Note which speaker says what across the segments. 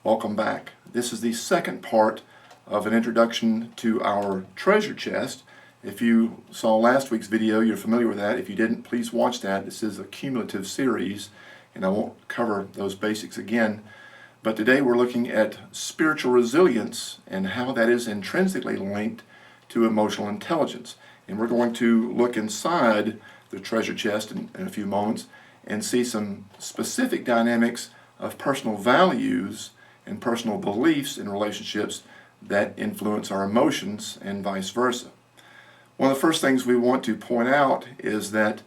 Speaker 1: Welcome back. This is the second part of an introduction to our treasure chest. If you saw last week's video, you're familiar with that. If you didn't, please watch that. This is a cumulative series, and I won't cover those basics again. But today we're looking at spiritual resilience and how that is intrinsically linked to emotional intelligence. And we're going to look inside the treasure chest in a few moments and see some specific dynamics of personal values and personal beliefs in relationships that influence our emotions and vice versa. One of the first things we want to point out is that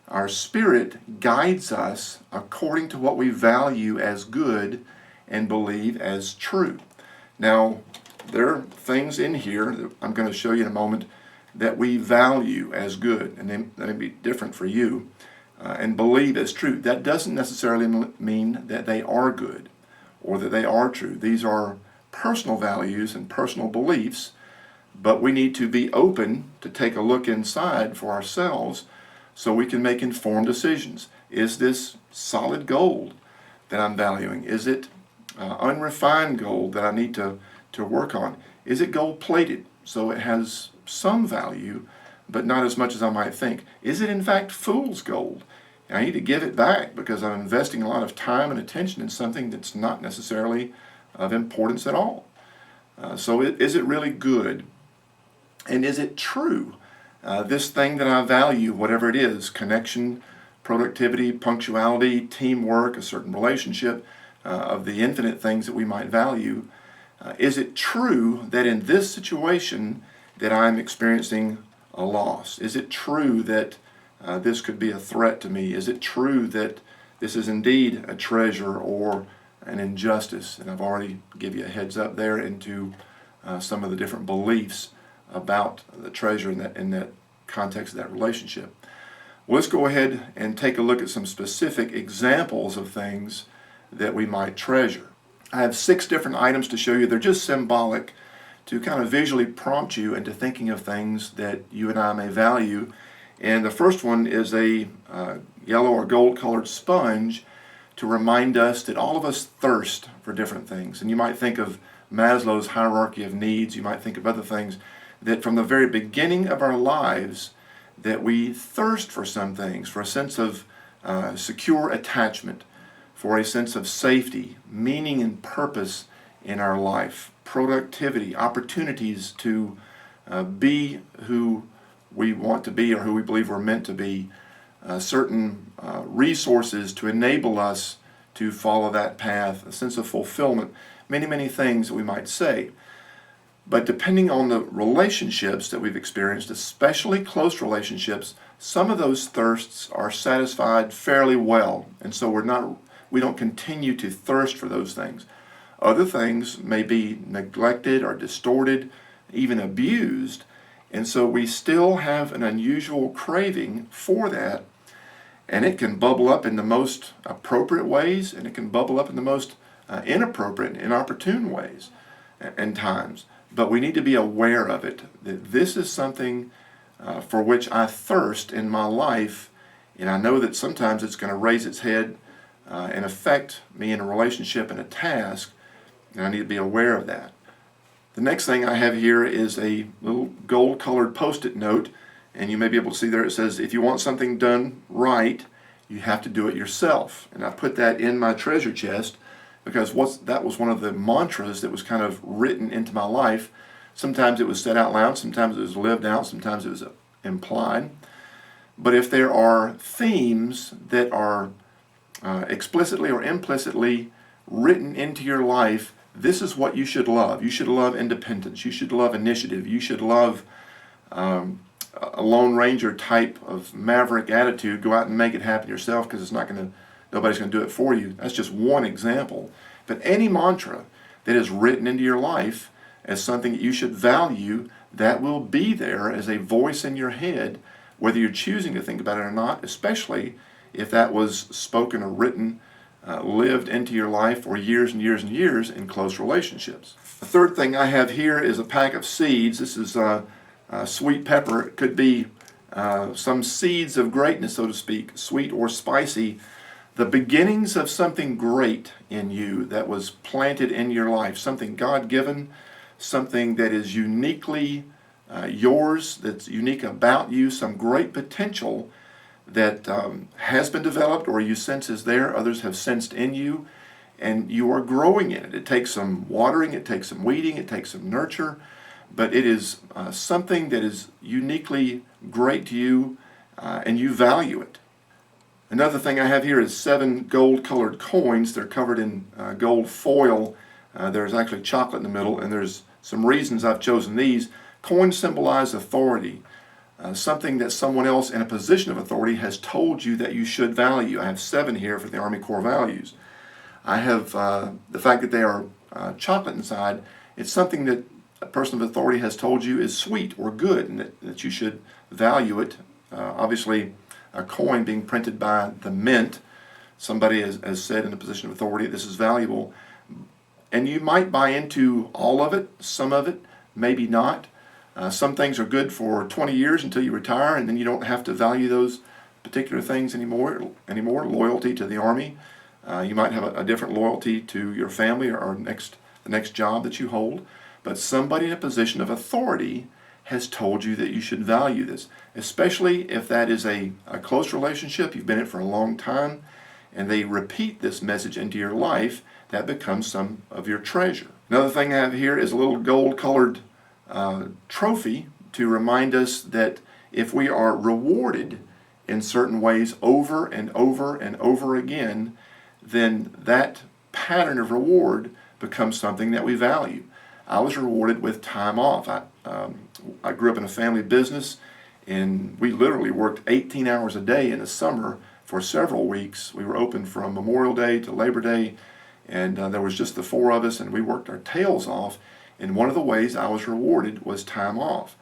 Speaker 1: our spirit guides us according to what we value as good and believe as true. Now, there are things in here that I'm going to show you in a moment that we value as good, and they may be different for you, and believe as true. That doesn't necessarily mean that they are good or that they are true. These are personal values and personal beliefs, but we need to be open to take a look inside for ourselves so we can make informed decisions. Is this solid gold that I'm valuing? Is it unrefined gold that I need to work on? Is it gold-plated, so it has some value, but not as much as I might think? Is it in fact fool's gold? And I need to give it back because I'm investing a lot of time and attention in something that's not necessarily of importance at all. So is it really good? And is it true? This thing that I value, whatever it is, connection, productivity, punctuality, teamwork, a certain relationship, of the infinite things that we might value, is it true that in this situation that I'm experiencing a loss? Is it true that this could be a threat to me? Is it true that this is indeed a treasure or an injustice? And I've already given you a heads up there into some of the different beliefs about the treasure in that context of that relationship. Well, let's go ahead and take a look at some specific examples of things that we might treasure. I have 6 different items to show you. They're just symbolic to kind of visually prompt you into thinking of things that you and I may value. And the first one is a yellow or gold colored sponge to remind us that all of us thirst for different things. And you might think of Maslow's hierarchy of needs. You might think of other things that from the very beginning of our lives that we thirst for some things, for a sense of secure attachment, for a sense of safety, meaning and purpose in our life, productivity, opportunities to be who we want to be or who we believe we're meant to be, certain resources to enable us to follow that path, a sense of fulfillment, many, many things that we might say. But depending on the relationships that we've experienced, especially close relationships, some of those thirsts are satisfied fairly well, and so we don't continue to thirst for those things. Other things may be neglected or distorted, even abused, and so we still have an unusual craving for that, and it can bubble up in the most appropriate ways, and it can bubble up in the most inappropriate, inopportune ways and times. But we need to be aware of it, that this is something for which I thirst in my life, and I know that sometimes it's going to raise its head and affect me in a relationship and a task, and I need to be aware of that. The next thing I have here is a little gold-colored Post-it note, and you may be able to see there it says, if you want something done right, you have to do it yourself. And I put that in my treasure chest because that was one of the mantras that was kind of written into my life. Sometimes it was said out loud, sometimes it was lived out, sometimes it was implied. But if there are themes that are explicitly or implicitly written into your life, this is what you should love. You should love independence. You should love initiative. You should love a Lone Ranger type of maverick attitude. Go out and make it happen yourself because nobody's going to do it for you. That's just one example. But any mantra that is written into your life as something that you should value, that will be there as a voice in your head, whether you're choosing to think about it or not, especially if that was spoken or written, lived into your life for years and years and years in close relationships. The third thing I have here is a pack of seeds. This is sweet pepper. It could be some seeds of greatness, so to speak, sweet or spicy, the beginnings of something great in you that was planted in your life, something God-given, something that is uniquely yours, that's unique about you, some great potential that has been developed or you sense is there, others have sensed in you, and you are growing in it. It takes some watering, it takes some weeding, it takes some nurture, but it is something that is uniquely great to you, and you value it. Another thing I have here is 7 gold-colored coins. They're covered in gold foil. There's actually chocolate in the middle, and there's some reasons I've chosen these. Coins symbolize authority, something that someone else in a position of authority has told you that you should value. I have 7 here for the Army Corps values. I have the fact that they are chocolate inside. It's something that a person of authority has told you is sweet or good, and that you should value it. Obviously, a coin being printed by the mint, somebody has said in a position of authority, this is valuable. And you might buy into all of it, some of it, maybe not. Some things are good for 20 years until you retire, and then you don't have to value those particular things anymore. Loyalty to the Army. You might have a different loyalty to your family or the next job that you hold. But somebody in a position of authority has told you that you should value this, especially if that is a close relationship, you've been in it for a long time, and they repeat this message into your life, that becomes some of your treasure. Another thing I have here is a little gold-colored trophy to remind us that if we are rewarded in certain ways over and over and over again, then that pattern of reward becomes something that we value. I was rewarded with time off. I grew up in a family business, and we literally worked 18 hours a day in the summer for several weeks. We were open from Memorial Day to Labor Day, and there was just the 4 of us, and we worked our tails off. And one of the ways I was rewarded was time off.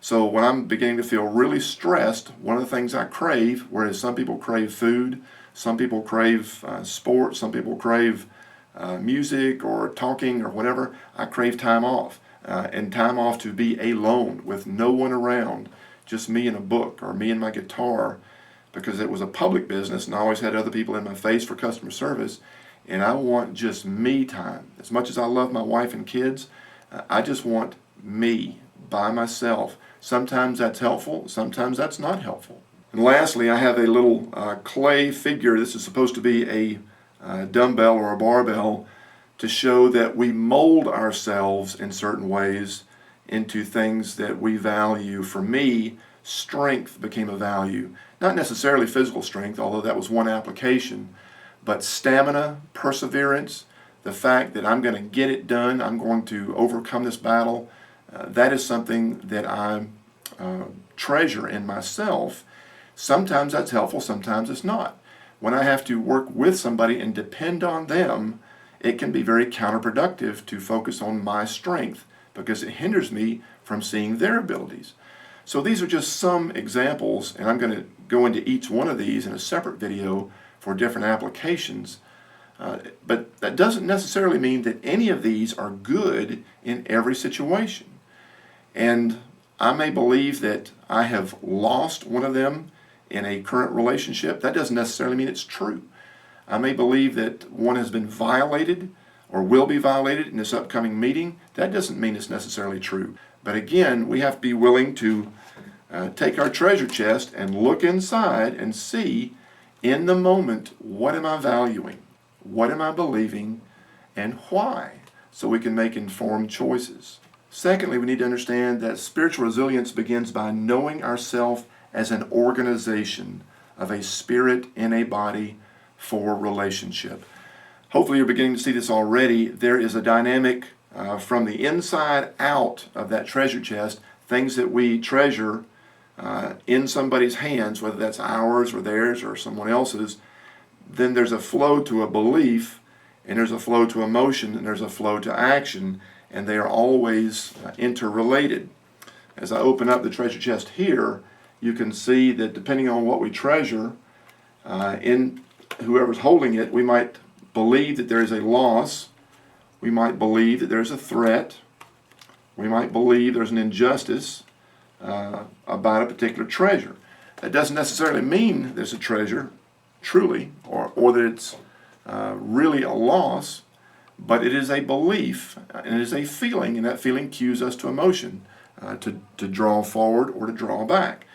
Speaker 1: So when I'm beginning to feel really stressed, one of the things I crave, whereas some people crave food, some people crave sports, some people crave music or talking or whatever, I crave time off. And time off to be alone with no one around, just me and a book or me and my guitar, because it was a public business and I always had other people in my face for customer service, and I want just me time. As much as I love my wife and kids, I just want me by myself. Sometimes that's helpful, sometimes that's not helpful. And lastly, I have a little clay figure. This is supposed to be a dumbbell or a barbell to show that we mold ourselves in certain ways into things that we value. For me, strength became a value. Not necessarily physical strength, although that was one application, but stamina, perseverance, the fact that I'm going to get it done, I'm going to overcome this battle, that is something that I treasure in myself. Sometimes that's helpful, sometimes it's not. When I have to work with somebody and depend on them, it can be very counterproductive to focus on my strength because it hinders me from seeing their abilities. So these are just some examples, and I'm going to go into each one of these in a separate video for different applications. But that doesn't necessarily mean that any of these are good in every situation. And I may believe that I have lost one of them in a current relationship. That doesn't necessarily mean it's true. I may believe that one has been violated or will be violated in this upcoming meeting. That doesn't mean it's necessarily true. But again, we have to be willing to take our treasure chest and look inside and see in the moment, what am I valuing? What am I believing? And why? So we can make informed choices. Secondly, we need to understand that spiritual resilience begins by knowing ourselves as an organization of a spirit in a body for relationship. Hopefully you're beginning to see this already. There is a dynamic from the inside out of that treasure chest, things that we treasure in somebody's hands, whether that's ours or theirs or someone else's. Then there's a flow to a belief, and there's a flow to emotion, and there's a flow to action, and they are always interrelated. As I open up the treasure chest here, you can see that depending on what we treasure, in whoever's holding it, we might believe that there is a loss, we might believe that there's a threat, we might believe there's an injustice about a particular treasure. That doesn't necessarily mean there's a treasure. truly, or that it's really a loss, but it is a belief and it is a feeling, and that feeling cues us to emotion, to draw forward or to draw back.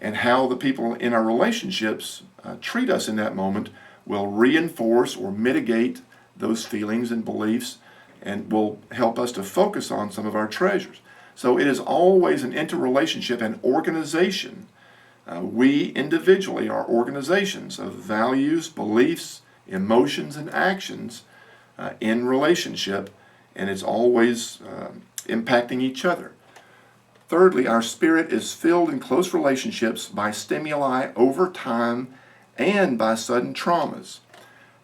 Speaker 1: And how the people in our relationships treat us in that moment will reinforce or mitigate those feelings and beliefs, and will help us to focus on some of our treasures. So it is always an interrelationship and organization. We individually are organizations of values, beliefs, emotions, and actions in relationship, and it's always impacting each other. Thirdly, our spirit is filled in close relationships by stimuli over time and by sudden traumas.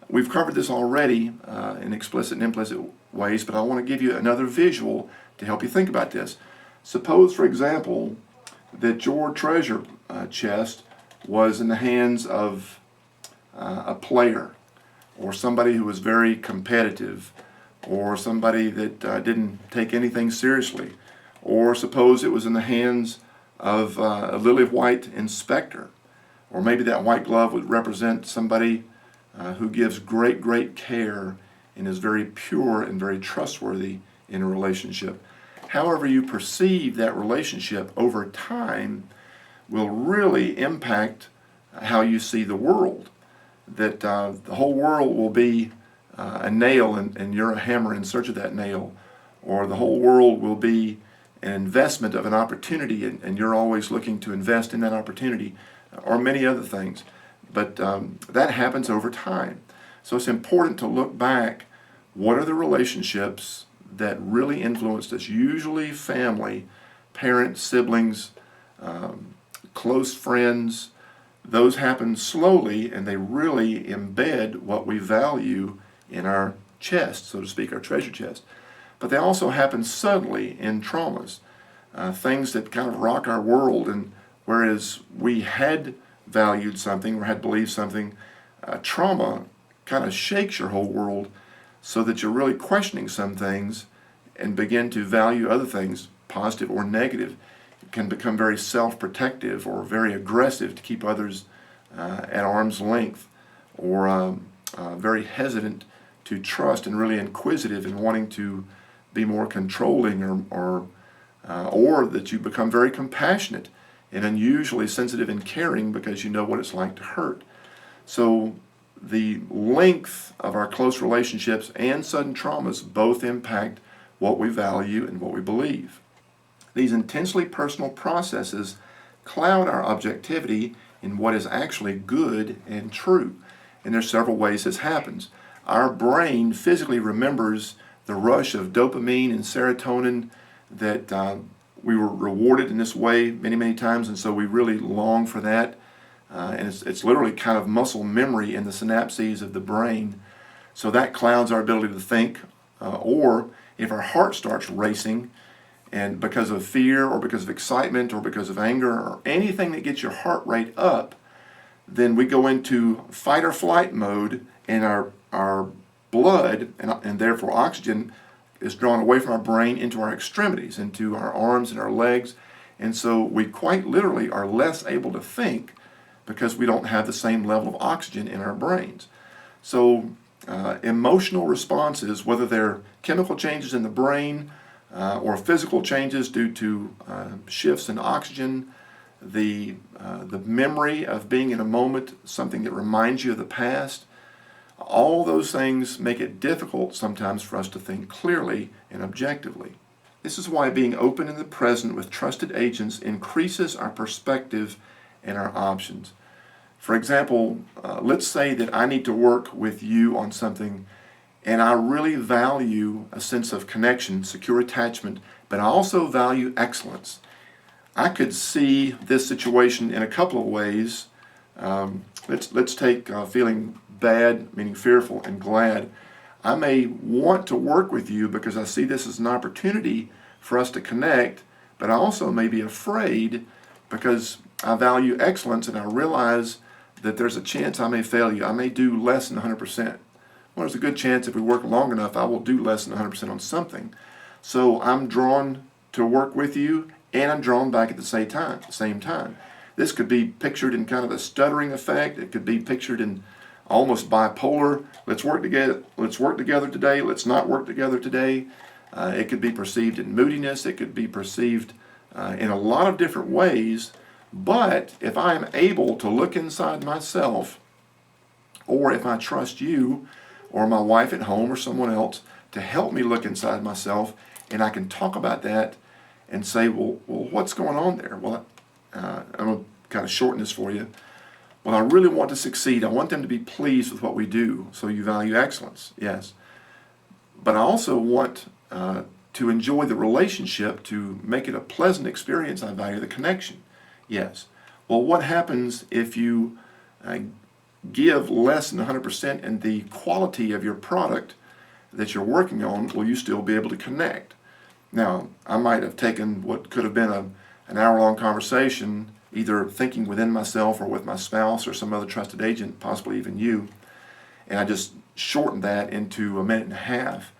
Speaker 1: We've covered this already in explicit and implicit ways, but I want to give you another visual to help you think about this. Suppose, for example, that your treasure chest was in the hands of a player, or somebody who was very competitive, or somebody that didn't take anything seriously. Or suppose it was in the hands of a lily white inspector, or maybe that white glove would represent somebody who gives great care and is very pure and very trustworthy in a relationship. However you perceive that relationship over time will really impact how you see the world. That the whole world will be a nail and you're a hammer in search of that nail, or the whole world will be an investment of an opportunity and you're always looking to invest in that opportunity, or many other things. But that happens over time. So it's important to look back. What are the relationships that really influenced us? Usually family, parents, siblings, close friends. Those happen slowly, and they really embed what we value in our chest, so to speak, our treasure chest. But they also happen suddenly in traumas, things that kind of rock our world. And whereas we had valued something or had believed something, trauma kind of shakes your whole world, so that you're really questioning some things and begin to value other things, positive or negative. It can become very self-protective or very aggressive to keep others at arm's length, or very hesitant to trust, and really inquisitive and wanting to be more controlling, or that you become very compassionate and unusually sensitive and caring because you know what it's like to hurt. So the length of our close relationships and sudden traumas both impact what we value and what we believe. These intensely personal processes cloud our objectivity in what is actually good and true. And there's several ways this happens. Our brain physically remembers the rush of dopamine and serotonin that we were rewarded in this way many times, and so we really long for that. And it's literally kind of muscle memory in the synapses of the brain. So that clouds our ability to think. Or if our heart starts racing, and because of fear or because of excitement or because of anger or anything that gets your heart rate up, then we go into fight or flight mode, and our blood and therefore oxygen is drawn away from our brain into our extremities, into our arms and our legs. And so we quite literally are less able to think because we don't have the same level of oxygen in our brains. So emotional responses, whether they're chemical changes in the brain or physical changes due to shifts in oxygen, the memory of being in a moment, something that reminds you of the past, all those things make it difficult sometimes for us to think clearly and objectively. This is why being open in the present with trusted agents increases our perspective and our options. For example, let's say that I need to work with you on something, and I really value a sense of connection, secure attachment, but I also value excellence. I could see this situation in a couple of ways. Let's take feeling bad, meaning fearful, and glad. I may want to work with you because I see this as an opportunity for us to connect, but I also may be afraid because I value excellence and I realize that there's a chance I may fail you. I may do less than 100%. Well, there's a good chance if we work long enough, I will do less than 100% on something. So I'm drawn to work with you, and I'm drawn back at the same time. This could be pictured in kind of a stuttering effect. It could be pictured in almost bipolar. Let's work together. Let's work together today. Let's not work together today. It could be perceived in moodiness. It could be perceived in a lot of different ways. But if I am able to look inside myself, or if I trust you or my wife at home or someone else to help me look inside myself, and I can talk about that and say, well, what's going on there? Well, I'm going to kind of shorten this for you. Well, I really want to succeed. I want them to be pleased with what we do. So you value excellence, yes. But I also want to enjoy the relationship, to make it a pleasant experience. I value the connection, yes. Well, what happens if you give less than 100% in the quality of your product that you're working on? Will you still be able to connect? Now, I might have taken what could have been an hour-long conversation, either thinking within myself or with my spouse or some other trusted agent, possibly even you, and I just shortened that into a minute and a half.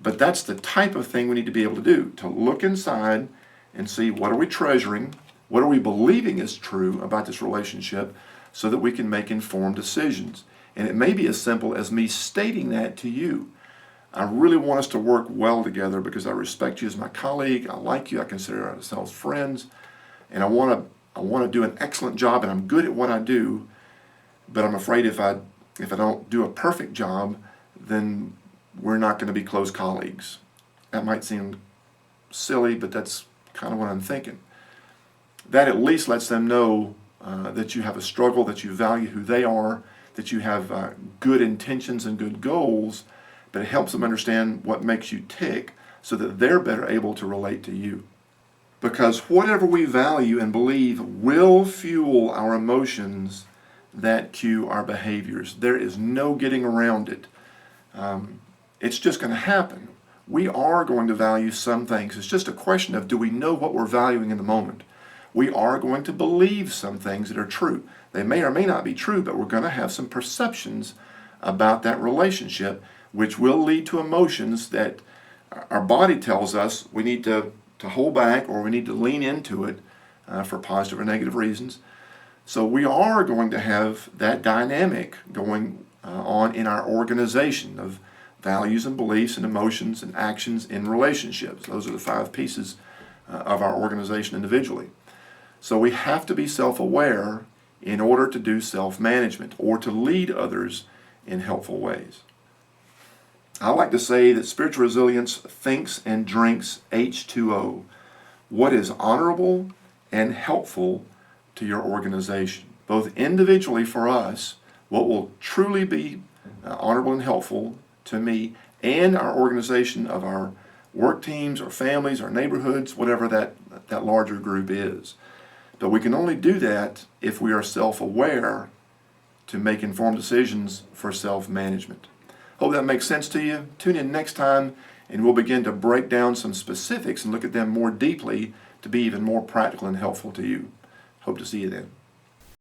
Speaker 1: But that's the type of thing we need to be able to do, to look inside and see what are we treasuring, what are we believing is true about this relationship, so that we can make informed decisions. And it may be as simple as me stating that to you. I really want us to work well together because I respect you as my colleague. I like you. I consider ourselves friends. And I want to do an excellent job, and I'm good at what I do. But I'm afraid if I don't do a perfect job, then we're not going to be close colleagues. That might seem silly, but that's kind of what I'm thinking. That at least lets them know that you have a struggle, that you value who they are, that you have good intentions and good goals, but it helps them understand what makes you tick so that they're better able to relate to you. Because whatever we value and believe will fuel our emotions that cue our behaviors. There is no getting around it. It's just going to happen. We are going to value some things. It's just a question of, do we know what we're valuing in the moment? We are going to believe some things that are true. They may or may not be true, but we're going to have some perceptions about that relationship, which will lead to emotions that our body tells us we need to hold back, or we need to lean into it for positive or negative reasons. So we are going to have that dynamic going on in our organization of values and beliefs and emotions and actions in relationships. Those are the 5 pieces of our organization individually. So we have to be self-aware in order to do self-management or to lead others in helpful ways. I like to say that spiritual resilience thinks and drinks H2O, what is honorable and helpful to your organization. Both individually for us, what will truly be honorable and helpful to me and our organization of our work teams, our families, our neighborhoods, whatever that larger group is. But we can only do that if we are self-aware to make informed decisions for self-management. Hope that makes sense to you. Tune in next time and we'll begin to break down some specifics and look at them more deeply to be even more practical and helpful to you. Hope to see you then.